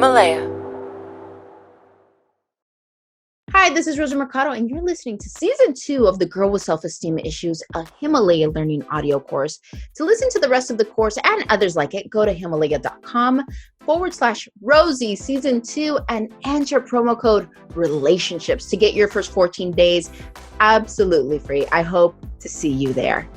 Himalaya. Hi, this is Rosie Mercado, and you're listening to Season 2 of the Girl with Self-Esteem Issues, a Himalaya Learning audio course. To listen to the rest of the course and others like it, go to Himalaya.com/Rosie Season 2 and enter promo code RELATIONSHIPS to get your first 14 days absolutely free. I hope to see you there.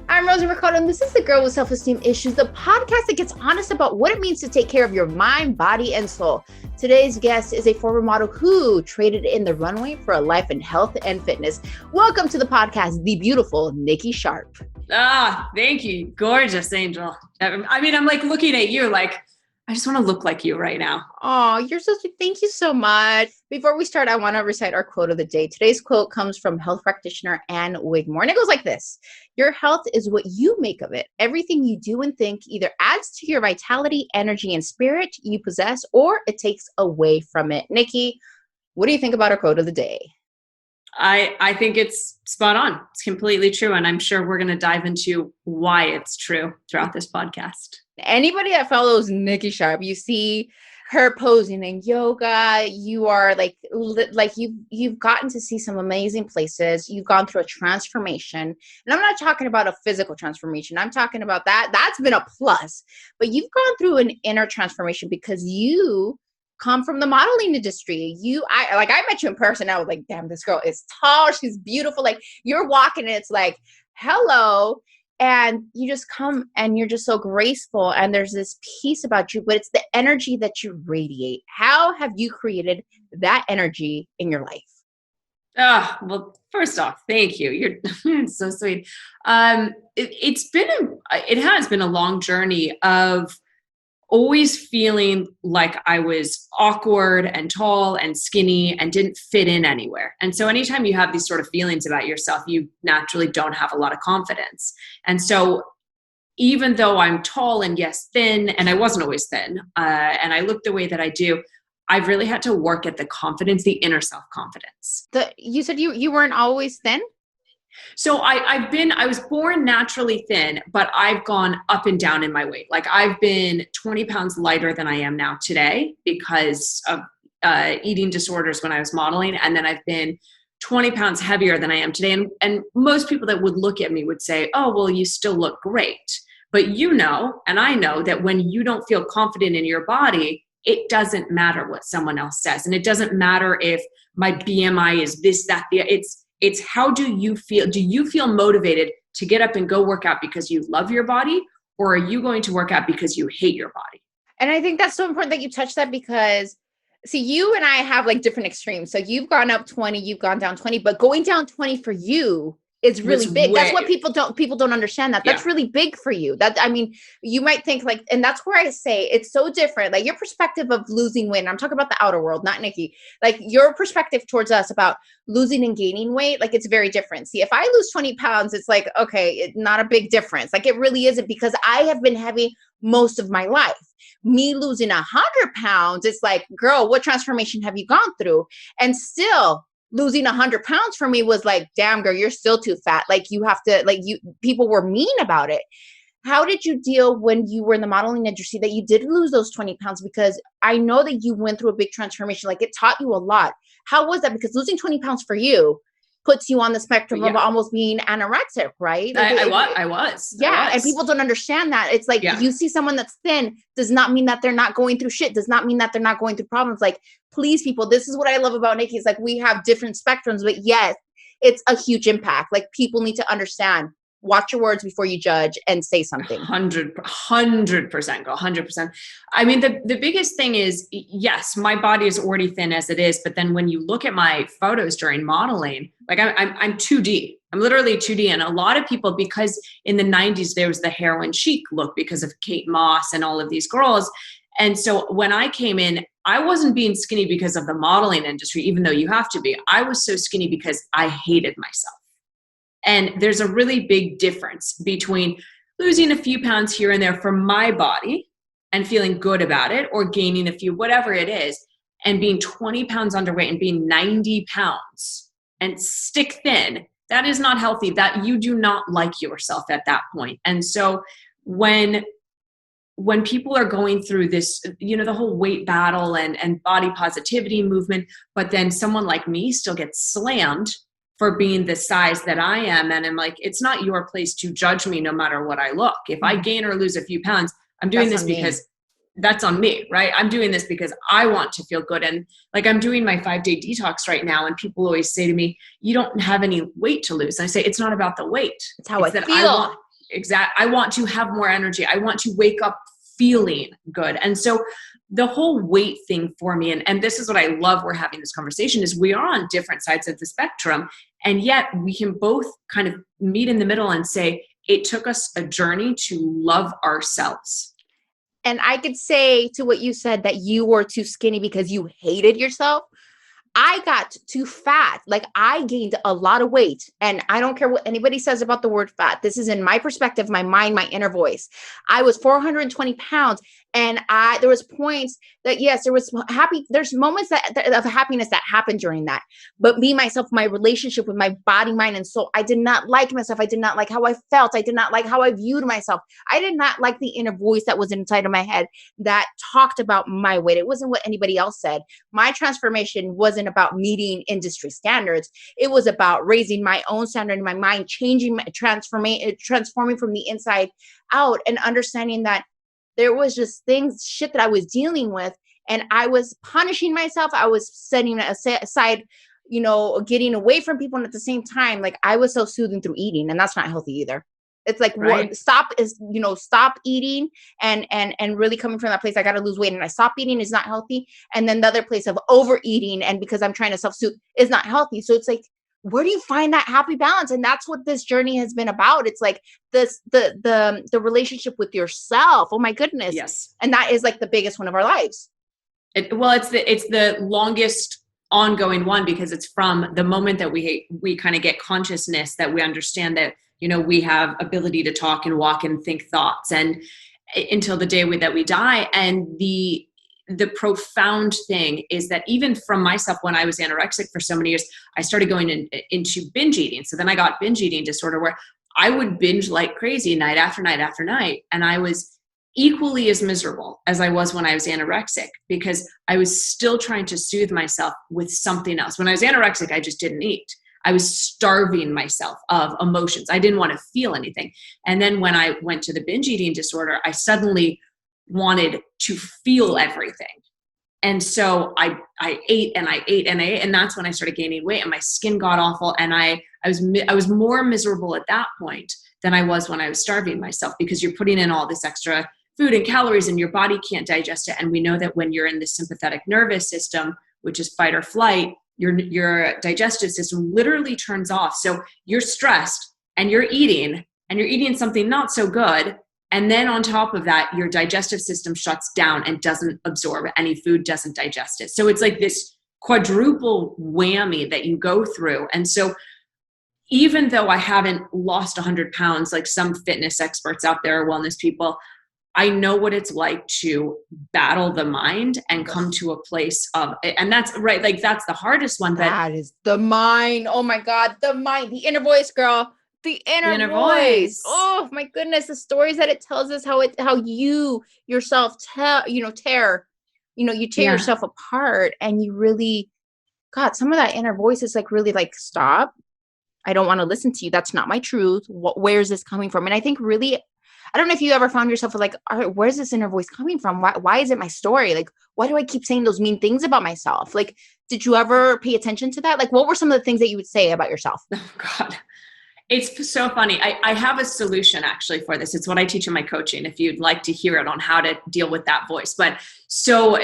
I'm Rosie Mercado, and this is the Girl with Self-Esteem Issues, the podcast that gets honest about what it means to take care of your mind, body, and soul. Today's guest is a former model who traded in the runway for a life in health and fitness. Welcome to the podcast, the beautiful Nikki Sharp. Thank you. Gorgeous, Angel. I mean, I'm like looking at you like, I just want to look like you right now. Oh, you're so sweet. Thank you so much. Before we start, I want to recite our quote of the day. Today's quote comes from health practitioner Ann Wigmore, and it goes like this. Your health is what you make of it. Everything you do and think either adds to your vitality, energy, and spirit you possess, or it takes away from it. Nikki, what do you think about our quote of the day? I think it's spot on. It's completely true. And I'm sure we're going to dive into why it's true throughout this podcast. Anybody that follows Nikki Sharp, you see her posing in yoga. You are like you've gotten to see some amazing places. You've gone through a transformation, and I'm not talking about a physical transformation. I'm talking about that's been a plus, but you've gone through an inner transformation because you come from the modeling industry. I met you in person. I was like, damn, this girl is tall. She's beautiful. Like you're walking and it's like, hello. And you just come and you're just so graceful. And there's this peace about you, but it's the energy that you radiate. How have you created that energy in your life? Well, first off, thank you. You're so sweet. It has been a long journey of always feeling like I was awkward and tall and skinny and didn't fit in anywhere. And so anytime you have these sort of feelings about yourself, you naturally don't have a lot of confidence. And so even though I'm tall and yes, thin, and I wasn't always thin, and I look the way that I do, I've really had to work at the confidence, the inner self-confidence. You said you weren't always thin? So I was born naturally thin, but I've gone up and down in my weight. Like I've been 20 pounds lighter than I am now today because of eating disorders when I was modeling. And then I've been 20 pounds heavier than I am today. And most people that would look at me would say, oh, well, you still look great. But you know, and I know that when you don't feel confident in your body, it doesn't matter what someone else says. And it doesn't matter if my BMI is this, that, it's how do you feel? Do you feel motivated to get up and go work out because you love your body, or are you going to work out because you hate your body? And I think that's so important that you touch that because, see, you and I have like different extremes. So you've gone up 20, you've gone down 20, but going down 20 for you is really big. That's what people don't understand that. That's really big for you. You might think like, and that's where I say it's so different. Like your perspective of losing weight, and I'm talking about the outer world, not Nikki, like your perspective towards us about losing and gaining weight, like it's very different. See, if I lose 20 pounds, it's like, okay, it's not a big difference. Like it really isn't because I have been heavy most of my life. Me losing 100 pounds, it's like, girl, what transformation have you gone through? And still, losing 100 pounds for me was like, damn girl, you're still too fat. Like you have to, people were mean about it. How did you deal when you were in the modeling industry that you did lose those 20 pounds? Because I know that you went through a big transformation. Like it taught you a lot. How was that? Because losing 20 pounds for you puts you on the spectrum of almost being anorexic, right? Like I was. And people don't understand that. It's like you see someone that's thin does not mean that they're not going through shit, does not mean that they're not going through problems. Like, please, people, this is what I love about Nikki. It's like we have different spectrums, but yes, it's a huge impact. Like people need to understand. Watch your words before you judge and say something. 100% go 100%. I mean, the biggest thing is, yes, my body is already thin as it is. But then when you look at my photos during modeling, like I'm 2D, I'm literally 2D. And a lot of people, because in the 90s, there was the heroin chic look because of Kate Moss and all of these girls. And so when I came in, I wasn't being skinny because of the modeling industry, even though you have to be. I was so skinny because I hated myself. And there's a really big difference between losing a few pounds here and there for my body and feeling good about it, or gaining a few, whatever it is, and being 20 pounds underweight and being 90 pounds and stick thin. That is not healthy. That you do not like yourself at that point. And so when when people are going through this, the whole weight battle and body positivity movement, but then someone like me still gets slammed for being the size that I am. And I'm like, it's not your place to judge me no matter what I look. If I gain or lose a few pounds, I'm doing this because that's on me, right? I'm doing this because I want to feel good. And like, I'm doing my 5-day detox right now. And people always say to me, you don't have any weight to lose. And I say, it's not about the weight. It's how I feel. I want to have more energy. I want to wake up feeling good. And so the whole weight thing for me, and this is what I love we're having this conversation, is we are on different sides of the spectrum. And yet we can both kind of meet in the middle and say, it took us a journey to love ourselves. And I could say to what you said that you were too skinny because you hated yourself. I got too fat. Like I gained a lot of weight, and I don't care what anybody says about the word fat. This is in my perspective, my mind, my inner voice. I was 420 pounds, and there was points that, yes, there's moments of happiness that happened during that. But me, myself, my relationship with my body, mind, and soul, I did not like myself. I did not like how I felt. I did not like how I viewed myself. I did not like the inner voice that was inside of my head that talked about my weight. It wasn't what anybody else said. My transformation wasn't about meeting industry standards. It was about raising my own standard in my mind, transforming from the inside out, and understanding that there was just shit that I was dealing with, and I was punishing myself. I was setting aside, getting away from people. And at the same time, like I was self-soothing through eating, and that's not healthy either. It's like, right. Stop eating and really coming from that place, I got to lose weight, and I stop eating is not healthy. And then the other place of overeating, and because I'm trying to self-soothe, is not healthy. So it's like, where do you find that happy balance? And that's what this journey has been about. It's like the relationship with yourself. Oh my goodness. Yes. And that is like the biggest one of our lives. It's the longest ongoing one, because it's from the moment that we kind of get consciousness, that we understand that, we have ability to talk and walk and think thoughts, and until the day that we die. And the profound thing is that even from myself, when I was anorexic for so many years, I started going into binge eating. So then I got binge eating disorder, where I would binge like crazy night after night after night. And I was equally as miserable as I was when I was anorexic, because I was still trying to soothe myself with something else. When I was anorexic, I just didn't eat. I was starving myself of emotions. I didn't want to feel anything. And then when I went to the binge eating disorder, I suddenly wanted to feel everything. And so I ate and I ate and I ate, and that's when I started gaining weight, and my skin got awful. And I was more miserable at that point than I was when I was starving myself, because you're putting in all this extra food and calories and your body can't digest it. And we know that when you're in the sympathetic nervous system, which is fight or flight, your digestive system literally turns off. So you're stressed and you're eating something not so good. And then on top of that, your digestive system shuts down and doesn't absorb any food, doesn't digest it. So it's like this quadruple whammy that you go through. And so even though I haven't lost 100 pounds, like some fitness experts out there, wellness people, I know what it's like to battle the mind and come to a place of, and that's right. Like that's the hardest one. That is the mind. Oh my God. The mind, the inner voice, girl. The inner voice. Oh my goodness. The stories that it tells us, how you yourself tear yourself apart, and you really, God, some of that inner voice is like really like, stop. I don't want to listen to you. That's not my truth. Where is this coming from? And I think really, I don't know if you ever found yourself like, all right, where's this inner voice coming from? Why is it my story? Like, why do I keep saying those mean things about myself? Like, did you ever pay attention to that? Like, what were some of the things that you would say about yourself? Oh God. It's so funny. I have a solution actually for this. It's what I teach in my coaching, if you'd like to hear it, on how to deal with that voice. But so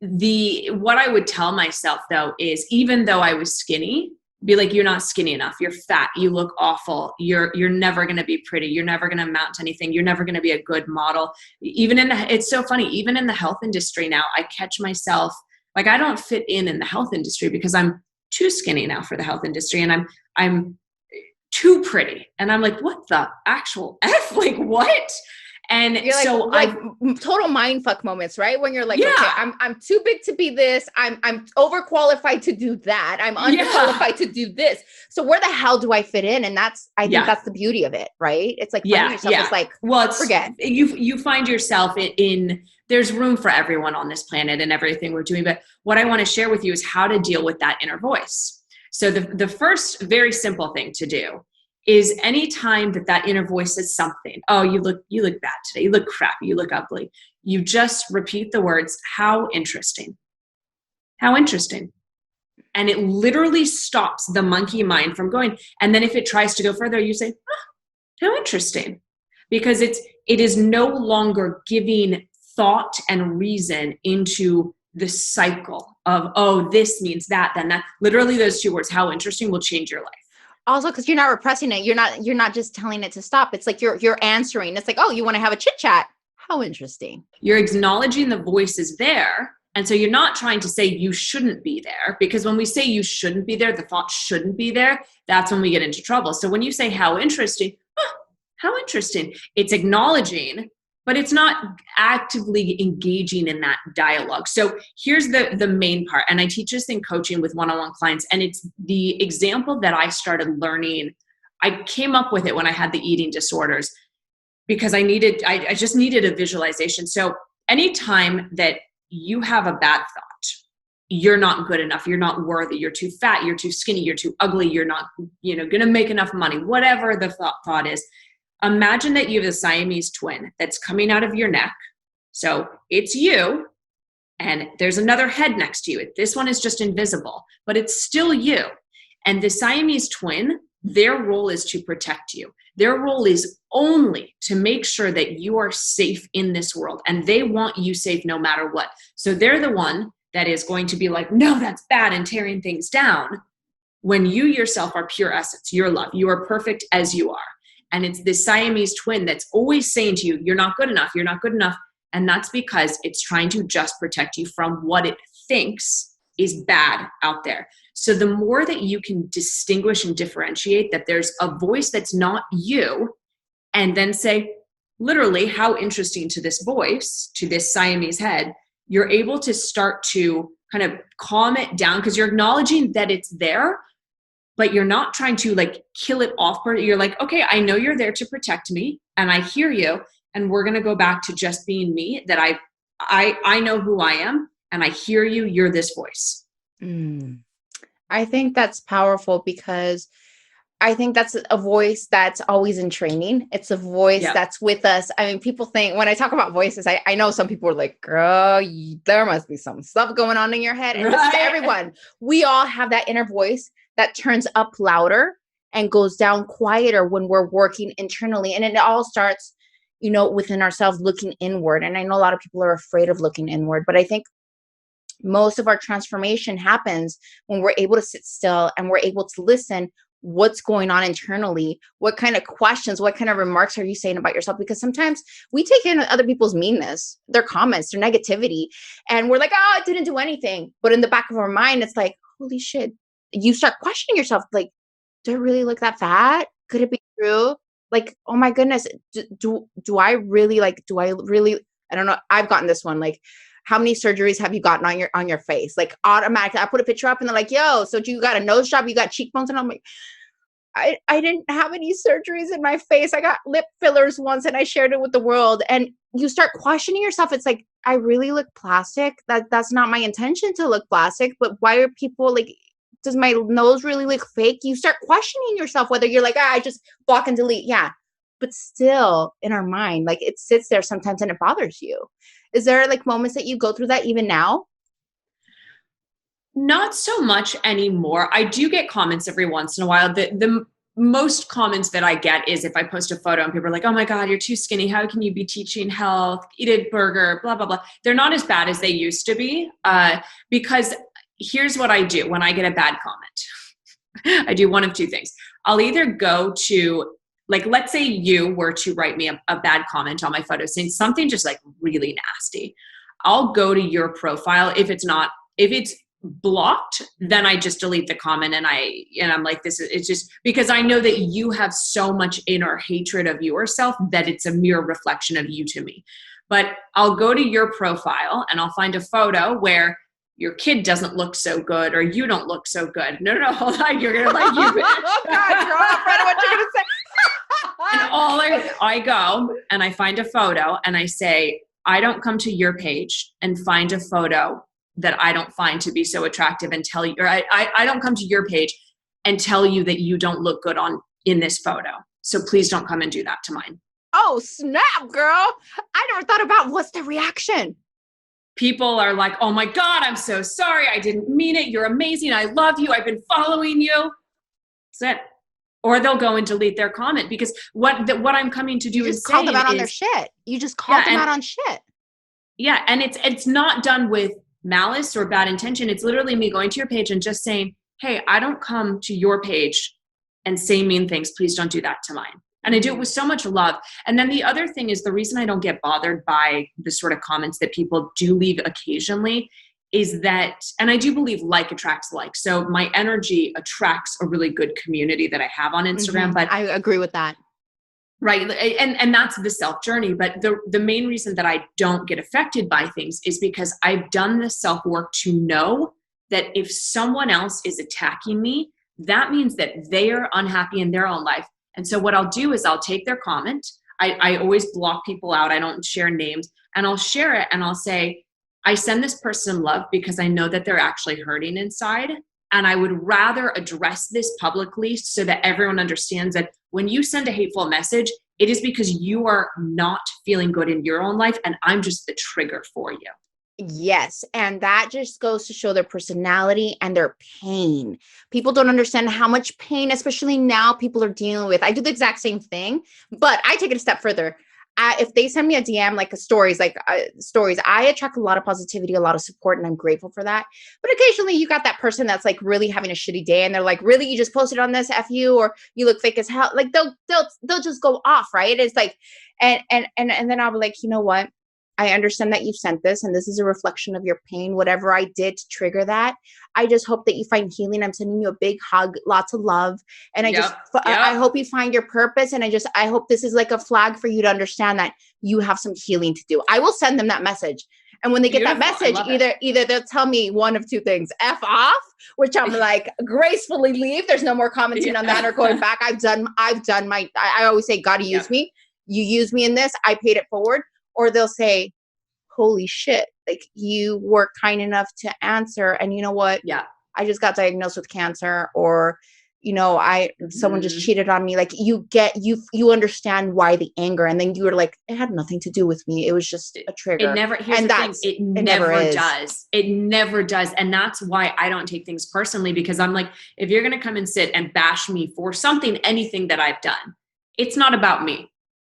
what I would tell myself though is, even though I was skinny, be like, you're not skinny enough. You're fat. You look awful. You're never going to be pretty. You're never going to amount to anything. You're never going to be a good model. It's so funny. Even in the health industry now, I catch myself, like I don't fit in the health industry because I'm too skinny now for the health industry. And I'm too pretty. And I'm like, what the actual F? Like what? And you're so like total mind fuck moments, right? When you're like, yeah. okay, I'm too big to be this. I'm overqualified to do that. I'm underqualified to do this. So where the hell do I fit in? And I think that's the beauty of it, right? It's like finding yourself. It's like, well, forget. You find yourself in there's room for everyone on this planet and everything we're doing. But what I want to share with you is how to deal with that inner voice. So the first very simple thing to do is anytime that inner voice says something, oh, you look bad today, you look crappy, you look ugly, you just repeat the words, how interesting, how interesting. And it literally stops the monkey mind from going. And then if it tries to go further, you say, oh, how interesting. Because it is no longer giving thought and reason into the cycle of, oh, this means that, then that. Literally those two words, how interesting, will change your life. Also, because you're not repressing it. You're not just telling it to stop. It's like you're answering. It's like, oh, you want to have a chit chat. How interesting. You're acknowledging the voice is there. And so you're not trying to say you shouldn't be there, because when we say you shouldn't be there, the thought shouldn't be there, that's when we get into trouble. So when you say how interesting, how interesting, it's acknowledging, but it's not actively engaging in that dialogue. So here's the main part. And I teach this in coaching with one-on-one clients. And it's the example that I started learning. I came up with it when I had the eating disorders because I just needed a visualization. So anytime that you have a bad thought, you're not good enough, you're not worthy, you're too fat, you're too skinny, you're too ugly, you're not, going to make enough money, whatever the thought is. Imagine that you have a Siamese twin that's coming out of your neck. So it's you, and there's another head next to you. This one is just invisible, but it's still you. And the Siamese twin, their role is to protect you. Their role is only to make sure that you are safe in this world, and they want you safe no matter what. So they're the one that is going to be like, no, that's bad, and tearing things down, when you yourself are pure essence, you're love, you are perfect as you are. And it's this Siamese twin that's always saying to you, you're not good enough, you're not good enough. And that's because it's trying to just protect you from what it thinks is bad out there. So the more that you can distinguish and differentiate that there's a voice that's not you, and then say, literally, how interesting to this voice, to this Siamese head, you're able to start to kind of calm it down, because you're acknowledging that it's there, but you're not trying to like kill it off. You're like, okay, I know you're there to protect me, and I hear you, and we're going to go back to just being me, that I know who I am, and I hear you, you're this voice. I think that's powerful, because I think that's a voice that's always in training. It's a voice that's with us. I mean, people think, when I talk about voices, I know some people are like, girl, there must be some stuff going on in your head. And this is everyone. We all have that inner voice that turns up louder and goes down quieter when we're working internally. And it all starts, within ourselves, looking inward. And I know a lot of people are afraid of looking inward, but I think most of our transformation happens when we're able to sit still and we're able to listen. What's going on internally? What kind of questions, what kind of remarks are you saying about yourself? Because sometimes we take in other people's meanness, their comments, their negativity, and we're like, oh, I didn't do anything. But in the back of our mind, it's like, holy shit. You start questioning yourself, like, do I really look that fat? Could it be true? Like, oh my goodness, do I really, I don't know. I've gotten this one, like, how many surgeries have you gotten on your face? Like, automatically, I put a picture up and they're like, yo, so you got a nose job, you got cheekbones? And I'm like, I didn't have any surgeries in my face. I got lip fillers once and I shared it with the world. And you start questioning yourself. It's like, I really look plastic. That's not my intention to look plastic, but why are people like, does my nose really look fake? You start questioning yourself, whether you're like, I just block and delete. Yeah. But still in our mind, like, it sits there sometimes and it bothers you. Is there like moments that you go through that even now? Not so much anymore. I do get comments every once in a while. The most comments that I get is if I post a photo and people are like, oh my God, you're too skinny. How can you be teaching health? Eat a burger, blah, blah, blah. They're not as bad as they used to be, because here's what I do when I get a bad comment. I do one of two things. I'll either go to, like, let's say you were to write me a bad comment on my photo saying something just like really nasty. I'll go to your profile if it's blocked, then I just delete the comment and I'm like, it's just because I know that you have so much inner hatred of yourself that it's a mere reflection of you to me. But I'll go to your profile and I'll find a photo where your kid doesn't look so good or you don't look so good. No, hold on. You're going to like you. Oh God, girl, I'm afraid of what you're going to say. And I go and I find a photo and I say, I don't come to your page and find a photo that I don't find to be so attractive and tell you, or I don't come to your page and tell you that you don't look good in this photo. So please don't come and do that to mine. Oh, snap, girl. I never thought about what's the reaction. People are like, oh my God, I'm so sorry. I didn't mean it. You're amazing. I love you. I've been following you. That's it. Or they'll go and delete their comment because what I'm coming to do is call them out on their shit. You just called them out on shit. Yeah. And it's not done with malice or bad intention. It's literally me going to your page and just saying, hey, I don't come to your page and say mean things. Please don't do that to mine. And I do it with so much love. And then the other thing is the reason I don't get bothered by the sort of comments that people do leave occasionally is that, and I do believe like attracts like. So my energy attracts a really good community that I have on Instagram. But I agree with that. Right. And that's the self journey. But the main reason that I don't get affected by things is because I've done the self work to know that if someone else is attacking me, that means that they are unhappy in their own life. And so what I'll do is I'll take their comment. I always block people out. I don't share names, and I'll share it and I'll say, I send this person love because I know that they're actually hurting inside. And I would rather address this publicly so that everyone understands that when you send a hateful message, it is because you are not feeling good in your own life. And I'm just the trigger for you. Yes. And that just goes to show their personality and their pain. People don't understand how much pain, especially now, people are dealing with. I do the exact same thing, but I take it a step further. If they send me a DM, like stories, I attract a lot of positivity, a lot of support, and I'm grateful for that. But occasionally you got that person that's like really having a shitty day and they're like, really, you just posted on this F you, or you look fake as hell. Like they'll just go off. Right. It's like, and then I'll be like, you know what? I understand that you've sent this and this is a reflection of your pain, whatever I did to trigger that. I just hope that you find healing. I'm sending you a big hug, lots of love. And I hope you find your purpose. And I hope this is like a flag for you to understand that you have some healing to do. I will send them that message. And when they get that message, either they'll tell me one of two things, F off, which I'm like, gracefully leave. There's no more commenting on that or going back. I've done I always say, God used me. You used me in this. I paid it forward. Or they'll say, holy shit, like you were kind enough to answer. And you know what? Yeah. I just got diagnosed with cancer, or, someone just cheated on me. Like you understand why the anger. And then you were like, it had nothing to do with me. It was just a trigger. It never does. It never does. And that's why I don't take things personally, because I'm like, if you're going to come and sit and bash me for anything that I've done, it's not about me.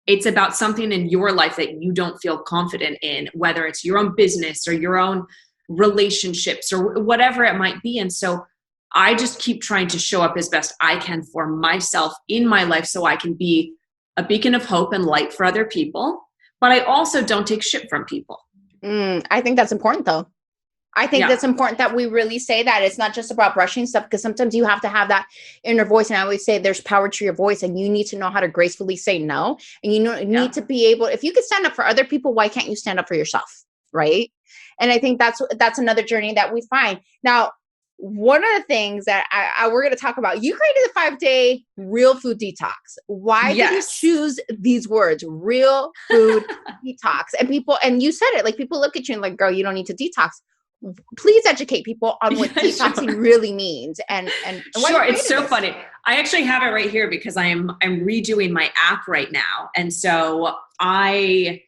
It's about something in your life that you don't feel confident in, whether it's your own business or your own relationships or whatever it might be. And so I just keep trying to show up as best I can for myself in my life so I can be a beacon of hope and light for other people. But I also don't take shit from people. I think that's important though. I think that's important that we really say that it's not just about brushing stuff, because sometimes you have to have that inner voice. And I always say there's power to your voice, and you need to know how to gracefully say no. And you need to be able, if you can stand up for other people, why can't you stand up for yourself? Right. And I think that's another journey that we find. Now, one of the things that we're going to talk about, you created the 5-day real food detox. Why did you choose these words, real food detox? And you said it, like people look at you and like, girl, you don't need to detox. Please educate people on what detoxing really means. And sure, it's so funny. I actually have it right here because I'm redoing my app right now. And so the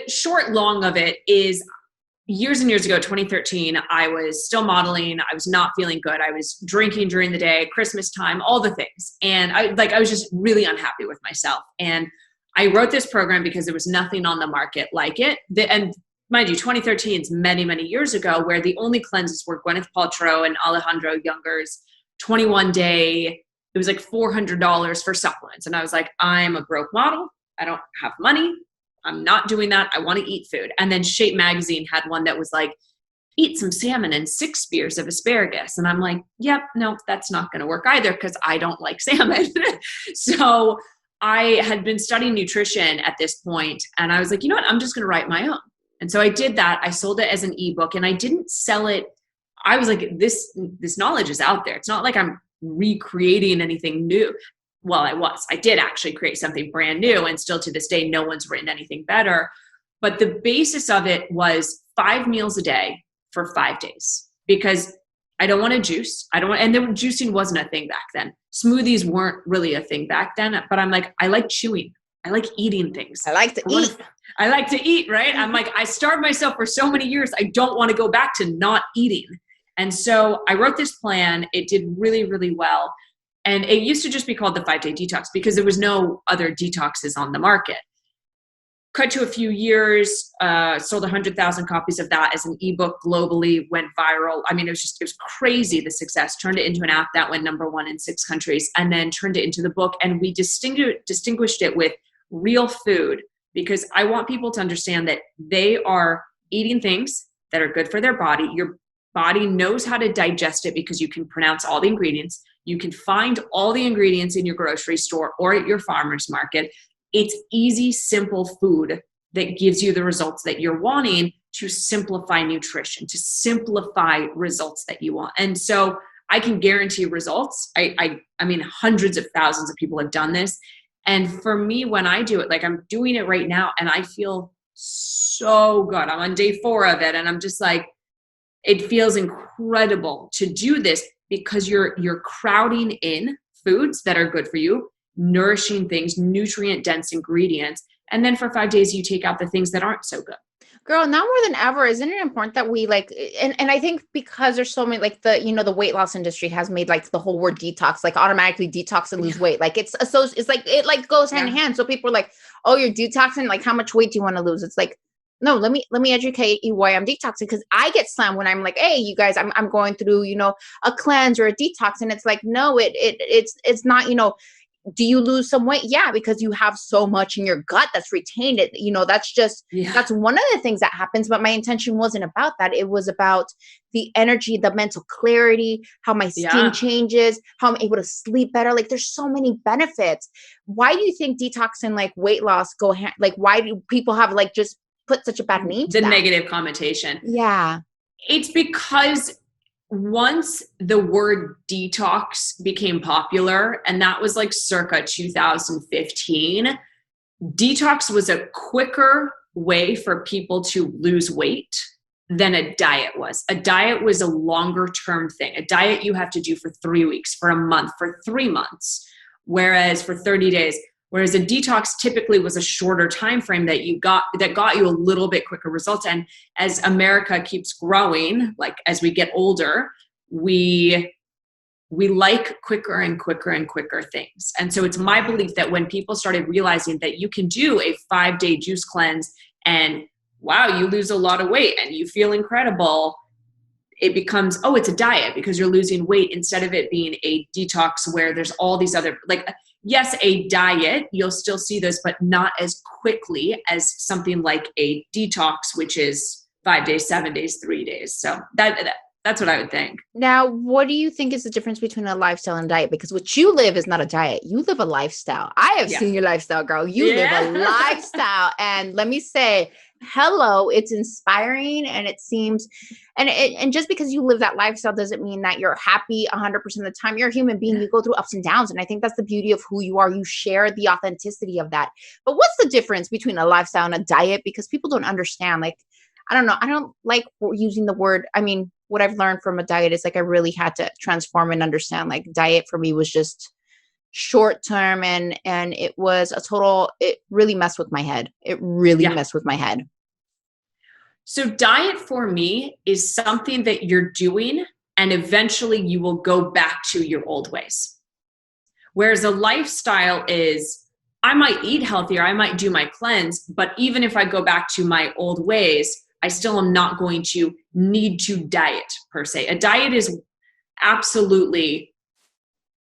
short long of it is years and years ago, 2013, I was still modeling. I was not feeling good. I was drinking during the day, Christmas time, all the things. And I was just really unhappy with myself. And I wrote this program because there was nothing on the market like it. And mind you, 2013 is many, many years ago, where the only cleanses were Gwyneth Paltrow and Alejandro Younger's 21-day. It was like $400 for supplements. And I was like, I'm a broke model. I don't have money. I'm not doing that. I want to eat food. And then Shape Magazine had one that was like eat some salmon and 6 spears of asparagus. And I'm like, yep, no, that's not going to work either because I don't like salmon. So I had been studying nutrition at this point, and I was like, you know what, I'm just going to write my own. And so I did that. I sold it as an ebook, and I didn't sell it. I was like, this knowledge is out there. It's not like I'm recreating anything new. Well, I did actually create something brand new, and still to this day, no one's written anything better. But the basis of it was 5 meals a day for 5 days, because I don't want to juice. And then juicing wasn't a thing back then. Smoothies weren't really a thing back then, but I'm like, I like chewing. I like eating things. I like to eat. I like to eat, right? I'm like, I starved myself for so many years. I don't want to go back to not eating. And so I wrote this plan. It did really, really well. And it used to just be called the 5-day detox because there was no other detoxes on the market. Cut to a few years, sold 100,000 copies of that as an ebook globally, went viral. I mean, it was crazy, the success. Turned it into an app that went #1 in 6 countries, and then turned it into the book. And we distinguished it with real food, because I want people to understand that they are eating things that are good for their body. Your body knows how to digest it because you can pronounce all the ingredients. You can find all the ingredients in your grocery store or at your farmer's market. It's easy, simple food that gives you the results that you're wanting to simplify nutrition, to simplify results that you want. And so I can guarantee results. I mean, hundreds of thousands of people have done this. And for me, when I do it, like I'm doing it right now, and I feel so good. I'm on day 4 of it, and I'm just like, it feels incredible to do this because you're crowding in foods that are good for you, nourishing things, nutrient dense ingredients. And then for 5 days, you take out the things that aren't so good. Girl, now more than ever, isn't it important that we like, and I think because there's so many, like the weight loss industry has made like the whole word detox, like automatically detox and lose weight. Like it's like, it like goes hand in hand. So people are like, oh, you're detoxing. Like how much weight do you want to lose? It's like, no, let me educate you why I'm detoxing. Because I get slammed when I'm like, hey, you guys, I'm going through, a cleanse or a detox. And it's like, no, it's not, do you lose some weight? Yeah, because you have so much in your gut that's retained it. That's one of the things that happens. But my intention wasn't about that. It was about the energy, the mental clarity, how my skin changes, how I'm able to sleep better. Like there's so many benefits. Why do you think detox and like weight loss go hand? Like why do people have like just put such a bad name to the that? Negative connotation? Yeah. It's because once the word detox became popular, and that was like circa 2015, detox was a quicker way for people to lose weight than a diet was. A diet was a longer term thing. A diet you have to do for 3 weeks, for a month, for 3 months, whereas for 30 days. Whereas a detox typically was a shorter time frame that got you a little bit quicker results. And as America keeps growing, like as we get older, we like quicker and quicker and quicker things. And so it's my belief that when people started realizing that you can do a 5-day juice cleanse and wow, you lose a lot of weight and you feel incredible, it becomes, oh, it's a diet because you're losing weight, instead of it being a detox where there's all these other, like, yes, a diet, you'll still see those, but not as quickly as something like a detox, which is 5 days, 7 days, 3 days. So that's what I would think. Now, what do you think is the difference between a lifestyle and diet? Because what you live is not a diet. You live a lifestyle. I have seen your lifestyle, girl. You live a lifestyle. And let me say, hello, it's inspiring. And it seems, and just because you live that lifestyle doesn't mean that you're happy 100% of the time. You're a human being. You go through ups and downs. And I think that's the beauty of who you are. You share the authenticity of that. But what's the difference between a lifestyle and a diet? Because people don't understand. Like, I don't know. I don't like using the word. I mean, what I've learned from a diet is like I really had to transform and understand. Like diet for me was just short term, and it was it really messed with my head. It really messed with my head. So diet for me is something that you're doing and eventually you will go back to your old ways. Whereas a lifestyle is, I might eat healthier, I might do my cleanse, but even if I go back to my old ways, I still am not going to need to diet per se. A diet is absolutely,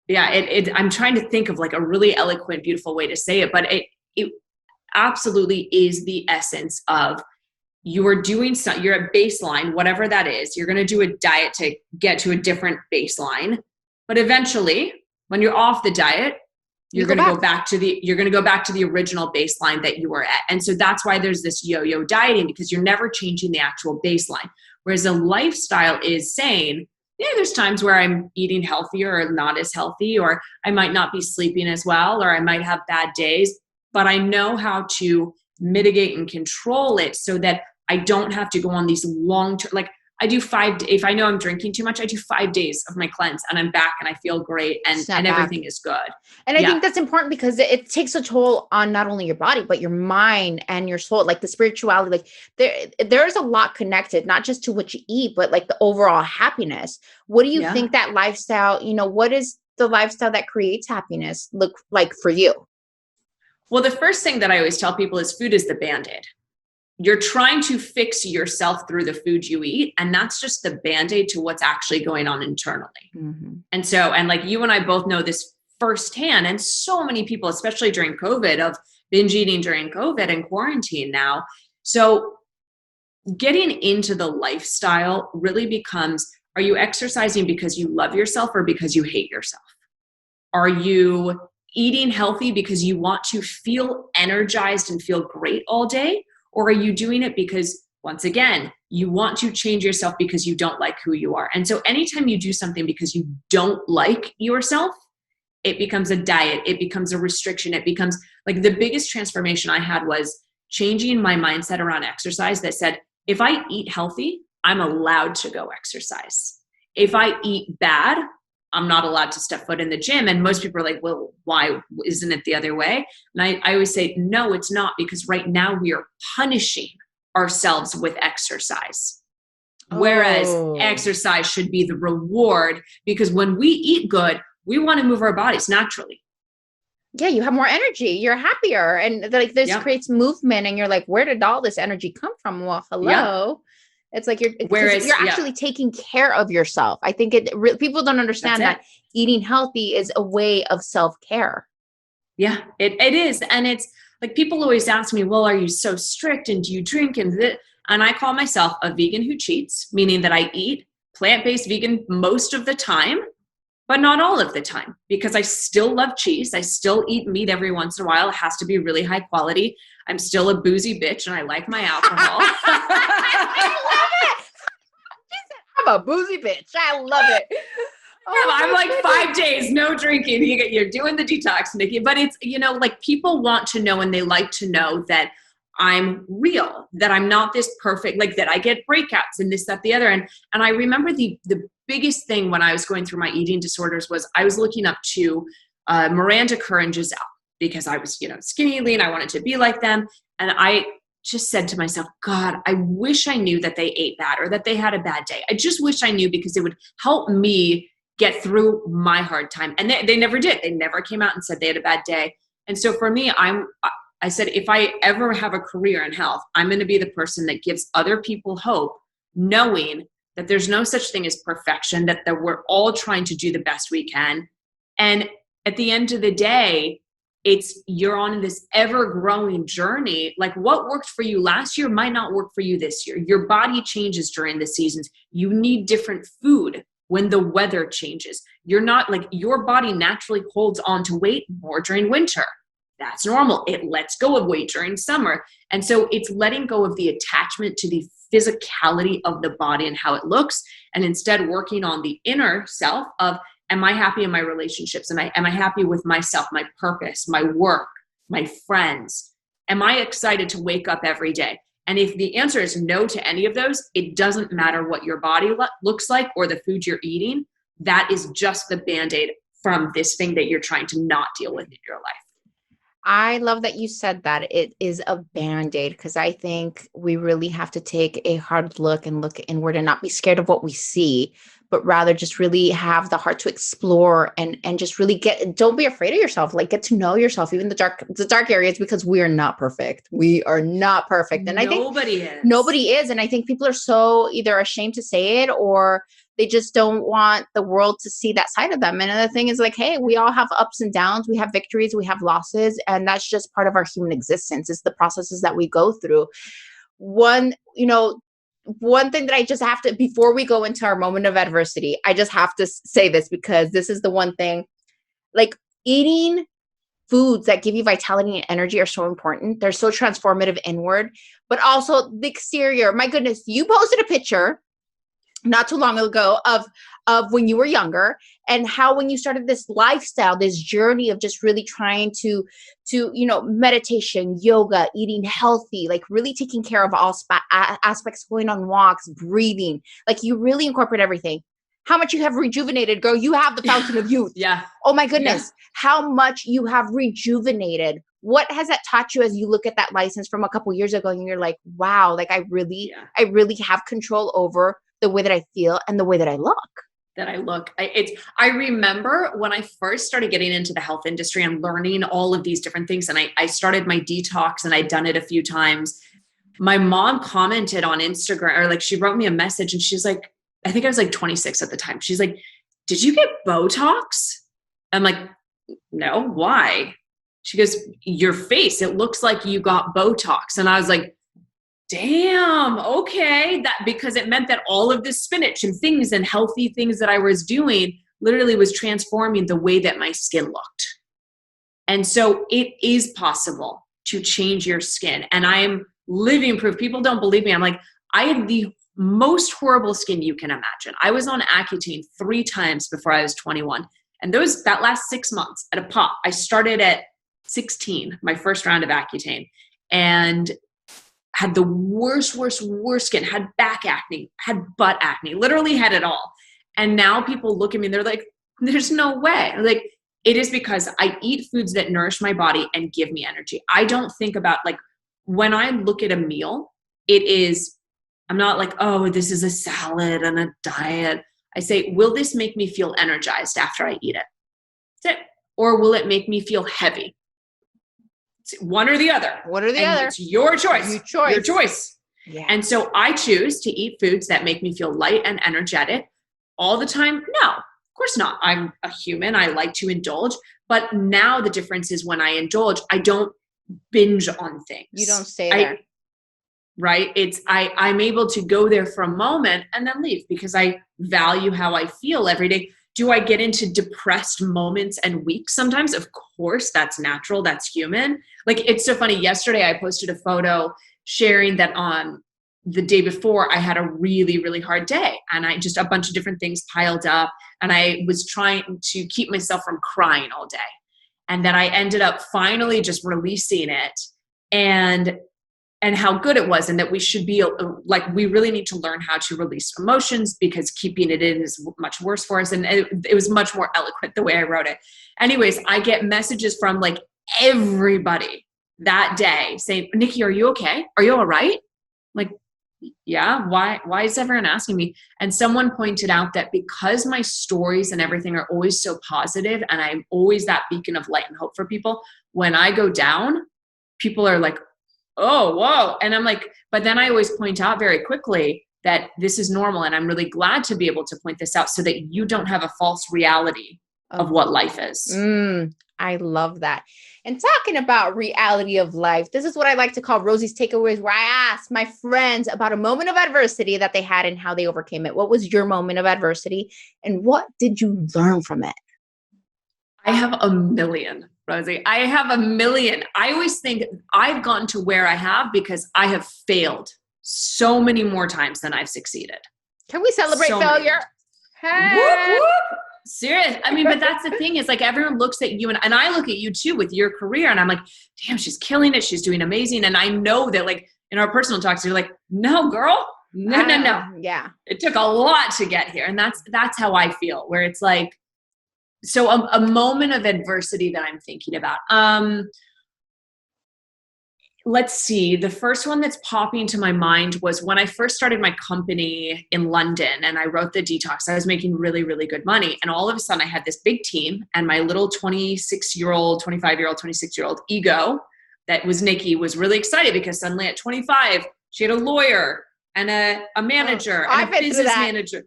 I'm trying to think of like a really eloquent, beautiful way to say it, but it absolutely is the essence of you are doing you're at baseline, whatever that is. You're going to do a diet to get to a different baseline. But eventually, when you're off the diet, you're going to go back to the original baseline that you were at. And so that's why there's this yo-yo dieting, because you're never changing the actual baseline. Whereas a lifestyle is saying, yeah, there's times where I'm eating healthier or not as healthy, or I might not be sleeping as well, or I might have bad days, but I know how to mitigate and control it so that I don't have to go on these long-term, like I do if I know I'm drinking too much, I do 5 days of my cleanse and I'm back and I feel great and everything is good. And I think that's important because it takes a toll on not only your body, but your mind and your soul, like the spirituality, like there's a lot connected, not just to what you eat, but like the overall happiness. What do you think that lifestyle, what is the lifestyle that creates happiness look like for you? Well, the first thing that I always tell people is food is the Band-Aid. You're trying to fix yourself through the food you eat. And that's just the Band-Aid to what's actually going on internally. Mm-hmm. And like you and I both know this firsthand. And so many people, especially during COVID, of binge eating during COVID and quarantine now. So getting into the lifestyle really becomes, are you exercising because you love yourself or because you hate yourself? Are you eating healthy because you want to feel energized and feel great all day? Or are you doing it because, once again, you want to change yourself because you don't like who you are? And so anytime you do something because you don't like yourself, it becomes a diet. It becomes a restriction. It becomes like the biggest transformation I had was changing my mindset around exercise that said, if I eat healthy, I'm allowed to go exercise. If I eat bad, I'm not allowed to step foot in the gym. And most people are like, well, why isn't it the other way? And I always say, no, it's not, because right now we are punishing ourselves with exercise. Whereas exercise should be the reward, because when we eat good, we want to move our bodies naturally. Yeah, you have more energy. You're happier. And like this creates movement. And you're like, where did all this energy come from? Well, hello. Yeah. It's like you're actually taking care of yourself. I think people don't understand that eating healthy is a way of self-care. Yeah, it is. And it's like, people always ask me, well, are you so strict? And do you drink? And I call myself a vegan who cheats, meaning that I eat plant-based vegan most of the time, but not all of the time, because I still love cheese. I still eat meat every once in a while. It has to be really high quality. I'm still a boozy bitch and I like my alcohol. I'm a boozy bitch. I love it. I'm like 5 days, no drinking. You're doing the detox, Nikki. But it's, like people want to know and they like to know that I'm real, that I'm not this perfect, like that I get breakouts and this, that, the other. And I remember the biggest thing when I was going through my eating disorders was I was looking up to Miranda Kerr and Giselle, because I was, skinny, lean. I wanted to be like them. And I just said to myself, God, I wish I knew that they ate bad or that they had a bad day. I just wish I knew, because it would help me get through my hard time. And they never did. They never came out and said they had a bad day. And so for me, I said, if I ever have a career in health, I'm going to be the person that gives other people hope, knowing that there's no such thing as perfection, that we're all trying to do the best we can. And at the end of the day, you're on this ever-growing journey. Like what worked for you last year might not work for you this year. Your body changes during the seasons. You need different food when the weather changes. You're not like, your body naturally holds on to weight more during winter. That's normal. It lets go of weight during summer. And so it's letting go of the attachment to the physicality of the body and how it looks, and instead working on the inner self of, am I happy in my relationships? Am I happy with myself, my purpose, my work, my friends? Am I excited to wake up every day? And if the answer is no to any of those, it doesn't matter what your body looks like or the food you're eating. That is just the Band-Aid from this thing that you're trying to not deal with in your life. I love that you said that it is a Band-Aid, because I think we really have to take a hard look and look inward and not be scared of what we see, but rather just really have the heart to explore and just really don't be afraid of yourself. Like, get to know yourself, even the dark areas, because we are not perfect. We are not perfect. And I think nobody is. And I think people are so either ashamed to say it, or they just don't want the world to see that side of them. And the thing is, like, hey, we all have ups and downs. We have victories, we have losses. And that's just part of our human existence. It's the processes that we go through. one thing that I just have to, before we go into our moment of adversity, I just have to say this, because this is the one thing, like, eating foods that give you vitality and energy are so important. They're so transformative inward, but also the exterior. My goodness, you posted a picture not too long ago of when you were younger, and how when you started this lifestyle, this journey of just really trying to meditation, yoga, eating healthy, like really taking care of all aspects, going on walks, breathing, like you really incorporate everything. How much you have rejuvenated, girl. You have the fountain of youth. Yeah. Oh my goodness. Yeah. How much you have rejuvenated. What has that taught you as you look at that license from a couple years ago and you're like, wow, like I really have control over the way that I feel and the way that I look. I remember when I first started getting into the health industry and learning all of these different things, and I started my detox, and I'd done it a few times. My mom commented on Instagram, or like she wrote me a message, and she's like, I think I was like 26 at the time. She's like, did you get Botox? I'm like, no, why? She goes, your face, it looks like you got Botox. And I was like, damn, okay. Because it meant that all of this spinach and things and healthy things that I was doing literally was transforming the way that my skin looked. And so it is possible to change your skin. And I'm living proof. People don't believe me. I'm like, I had the most horrible skin you can imagine. I was on Accutane 3 times before I was 21. And that last 6 months at a pop, I started at 16, my first round of Accutane, and had the worst skin, had back acne, had butt acne, literally had it all. And now people look at me and they're like, there's no way. Like, it is because I eat foods that nourish my body and give me energy. I don't think about, like, when I look at a meal, I'm not like, oh, this is a salad and a diet. I say, will this make me feel energized after I eat it? That's it. Or will it make me feel heavy? It's one or the other. It's your choice. Your choice. Yeah. And so I choose to eat foods that make me feel light and energetic all the time. No, of course not. I'm a human. I like to indulge. But now the difference is when I indulge, I don't binge on things. You don't stay there. Right? I'm able to go there for a moment and then leave because I value how I feel every day. Do I get into depressed moments and weeks sometimes? Of course, that's natural. That's human. Like, it's so funny. Yesterday, I posted a photo sharing that on the day before, I had a really, really hard day. And a bunch of different things piled up. And I was trying to keep myself from crying all day. And then I ended up finally just releasing it. And how good it was, and that we should be like, we really need to learn how to release emotions, because keeping it in is much worse for us. And it was much more eloquent the way I wrote it. Anyways, I get messages from like everybody that day saying, Nikki, are you okay? Are you all right? Like, yeah, why is everyone asking me? And someone pointed out that because my stories and everything are always so positive, and I'm always that beacon of light and hope for people, when I go down, people are like, oh, whoa. And I'm like, but then I always point out very quickly that this is normal. And I'm really glad to be able to point this out so that you don't have a false reality of what life is. I love that. And talking about reality of life, this is what I like to call Rosie's takeaways, where I ask my friends about a moment of adversity that they had and how they overcame it. What was your moment of adversity and what did you learn from it? I have a million. Rosie, I have a million. I always think I've gotten to where I have because I have failed so many more times than I've succeeded. Can we celebrate failure? Hey. Whoop, whoop. Serious. I mean, but that's the thing, is like, everyone looks at you, and I look at you too with your career, and I'm like, damn, she's killing it. She's doing amazing. And I know that, like, in our personal talks, you're like, no, girl, no. Yeah. It took a lot to get here. And that's how I feel, where it's like, so a moment of adversity that I'm thinking about. Let's see. The first one that's popping to my mind was when I first started my company in London and I wrote the Detox. I was making really, really good money. And all of a sudden I had this big team, and my little 26-year-old, 25-year-old, 26-year-old ego that was Nikki was really excited because suddenly at 25, she had a lawyer and a manager and a business manager.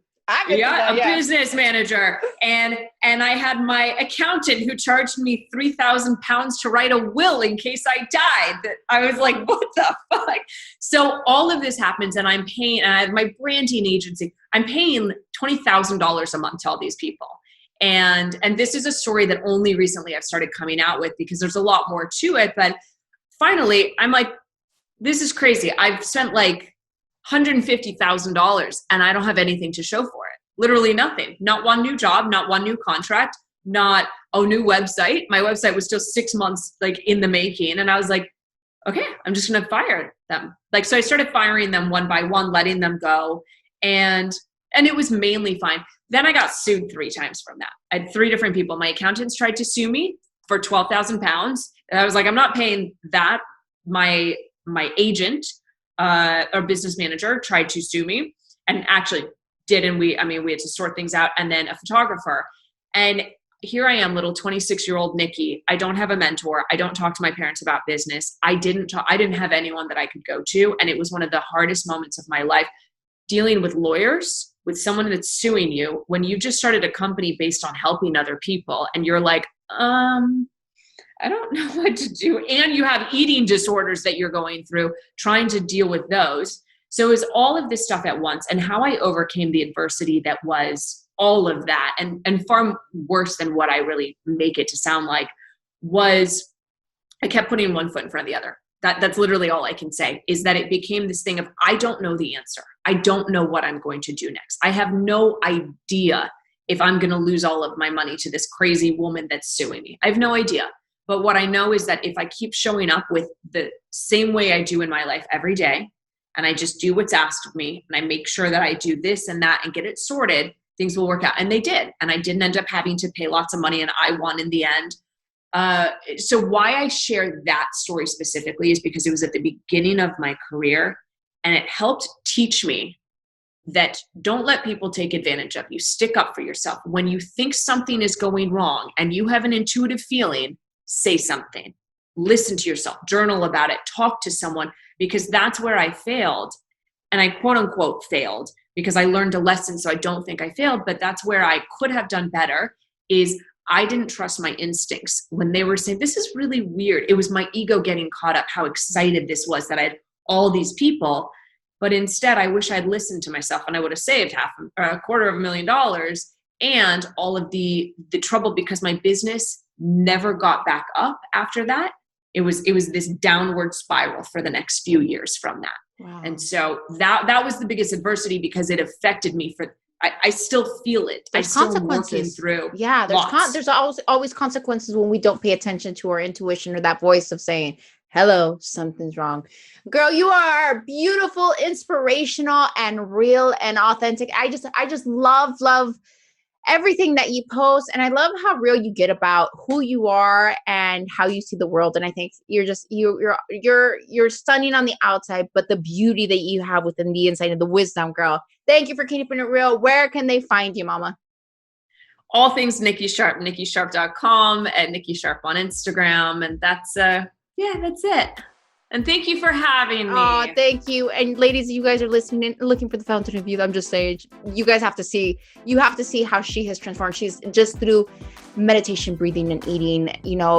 Yeah, a business manager. And I had my accountant who charged me 3,000 pounds to write a will in case I died. That I was like, what the fuck? So all of this happens and I'm paying, and I have my branding agency, I'm paying $20,000 a month to all these people. And this is a story that only recently I've started coming out with because there's a lot more to it. But finally, I'm like, this is crazy. I've spent like $150,000 and I don't have anything to show for it. Literally nothing. Not one new job, not one new contract, not a new website. My website was still 6 months like in the making. And I was like, okay, I'm just going to fire them. Like, so I started firing them one by one, letting them go. And it was mainly fine. Then I got sued 3 times from that. I had 3 different people. My accountants tried to sue me for 12,000 pounds. And I was like, I'm not paying that. My agent, or business manager tried to sue me and actually did. And we had to sort things out. And then a photographer. And here I am, little 26-year-old Nikki. I don't have a mentor. I don't talk to my parents about business. I didn't have anyone that I could go to. And it was one of the hardest moments of my life, dealing with lawyers, with someone that's suing you when you just started a company based on helping other people. And you're like, I don't know what to do. And you have eating disorders that you're going through, trying to deal with those. So it was all of this stuff at once, and how I overcame the adversity that was all of that, and far worse than what I really make it to sound like, was I kept putting one foot in front of the other. That's literally all I can say, is that it became this thing of, I don't know the answer. I don't know what I'm going to do next. I have no idea if I'm going to lose all of my money to this crazy woman that's suing me. I have no idea. But what I know is that if I keep showing up with the same way I do in my life every day, and I just do what's asked of me, and I make sure that I do this and that and get it sorted, things will work out. And they did. And I didn't end up having to pay lots of money, and I won in the end. So why I share that story specifically is because it was at the beginning of my career, and it helped teach me that don't let people take advantage of you. Stick up for yourself. When you think something is going wrong and you have an intuitive feeling, say something, listen to yourself, journal about it, talk to someone, because that's where I failed. And I quote unquote failed because I learned a lesson. So I don't think I failed, but that's where I could have done better, is I didn't trust my instincts when they were saying, this is really weird. It was my ego getting caught up, how excited this was that I had all these people. But instead, I wish I'd listened to myself, and I would have saved $250,000 and all of the trouble, because my business never got back up after that. It was this downward spiral for the next few years from that. Wow. And so that was the biggest adversity, because it affected me I still feel it. There's consequences through. Yeah. There's always consequences when we don't pay attention to our intuition, or that voice of saying, hello, something's wrong. Girl, you are beautiful, inspirational, and real and authentic. I just love everything that you post. And I love how real you get about who you are and how you see the world. And I think you're stunning on the outside, but the beauty that you have within the inside, and the wisdom, girl. Thank you for keeping it real. Where can they find you, mama? All things Nikki Sharp, nikkisharp.com, and Nikki Sharp on Instagram. And that's it. And thank you for having me. Oh, thank you. And ladies, you guys are listening, looking for the fountain of youth. I'm just saying, you guys have to see how she has transformed. She's just through meditation, breathing, and eating,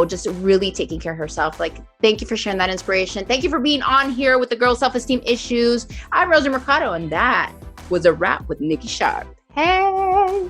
just really taking care of herself. Like, thank you for sharing that inspiration. Thank you for being on here with the Girl Self-Esteem Issues. I'm Rosie Mercado, and that was a wrap with Nikki Sharp. Hey.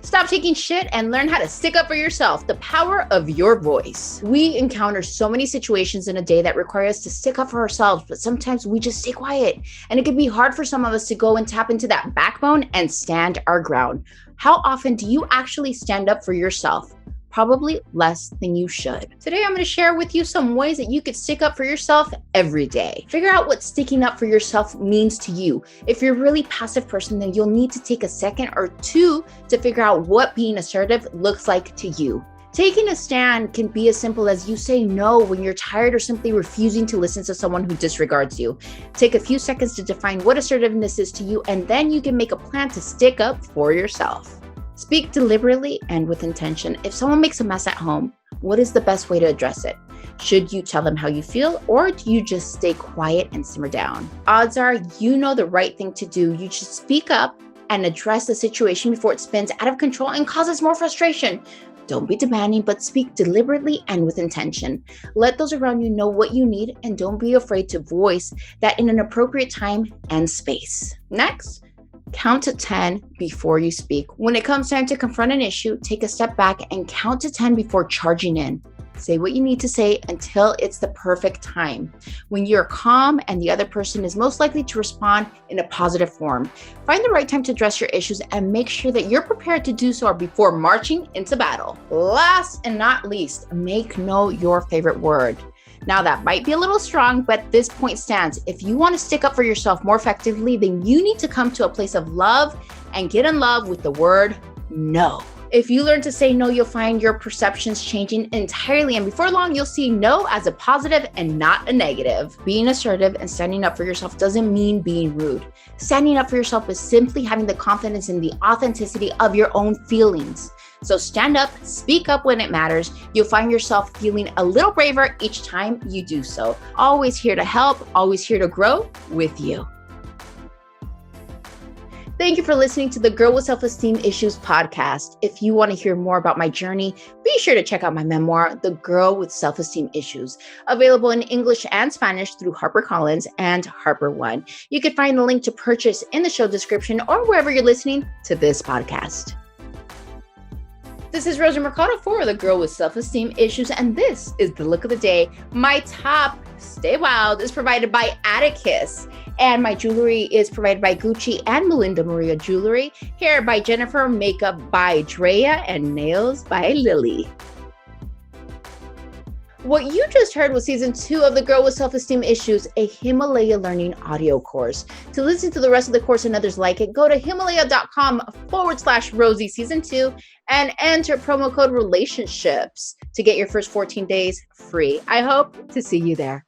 Stop taking shit and learn how to stick up for yourself. The power of your voice. We encounter so many situations in a day that require us to stick up for ourselves, but sometimes we just stay quiet. And it can be hard for some of us to go and tap into that backbone and stand our ground. How often do you actually stand up for yourself? Probably less than you should. Today, I'm going to share with you some ways that you could stick up for yourself every day. Figure out what sticking up for yourself means to you. If you're a really passive person, then you'll need to take a second or two to figure out what being assertive looks like to you. Taking a stand can be as simple as you say no when you're tired, or simply refusing to listen to someone who disregards you. Take a few seconds to define what assertiveness is to you, and then you can make a plan to stick up for yourself. Speak deliberately and with intention. If someone makes a mess at home, what is the best way to address it? Should you tell them how you feel, or do you just stay quiet and simmer down? Odds are you know the right thing to do. You should speak up and address the situation before it spins out of control and causes more frustration. Don't be demanding, but speak deliberately and with intention. Let those around you know what you need, and don't be afraid to voice that in an appropriate time and space. Next, count to 10 before you speak. When it comes time to confront an issue, take a step back and count to 10 before charging in. Say what you need to say until it's the perfect time, when you're calm and the other person is most likely to respond in a positive form. Find the right time to address your issues and make sure that you're prepared to do so before marching into battle. Last and not least, make no your favorite word. Now that might be a little strong, but this point stands. If you want to stick up for yourself more effectively, then you need to come to a place of love and get in love with the word no. If you learn to say no, you'll find your perceptions changing entirely. And before long, you'll see no as a positive and not a negative. Being assertive and standing up for yourself doesn't mean being rude. Standing up for yourself is simply having the confidence in the authenticity of your own feelings. So stand up, speak up when it matters. You'll find yourself feeling a little braver each time you do so. Always here to help, always here to grow with you. Thank you for listening to the Girl with Self-Esteem Issues podcast. If you want to hear more about my journey, be sure to check out my memoir, The Girl with Self-Esteem Issues, available in English and Spanish through HarperCollins and HarperOne. You can find the link to purchase in the show description or wherever you're listening to this podcast. This is Rosie Mercado for The Girl with Self-Esteem Issues, and this is the look of the day. My top Stay Wild is provided by Atticus, and my jewelry is provided by Gucci and Melinda Maria Jewelry, hair by Jennifer, makeup by Drea, and nails by Lily. What you just heard was season 2 of The Girl with Self-Esteem Issues, a Himalaya learning audio course. To listen to the rest of the course and others like it, go to himalaya.com/Rosie season 2 and enter promo code relationships to get your first 14 days free. I hope to see you there.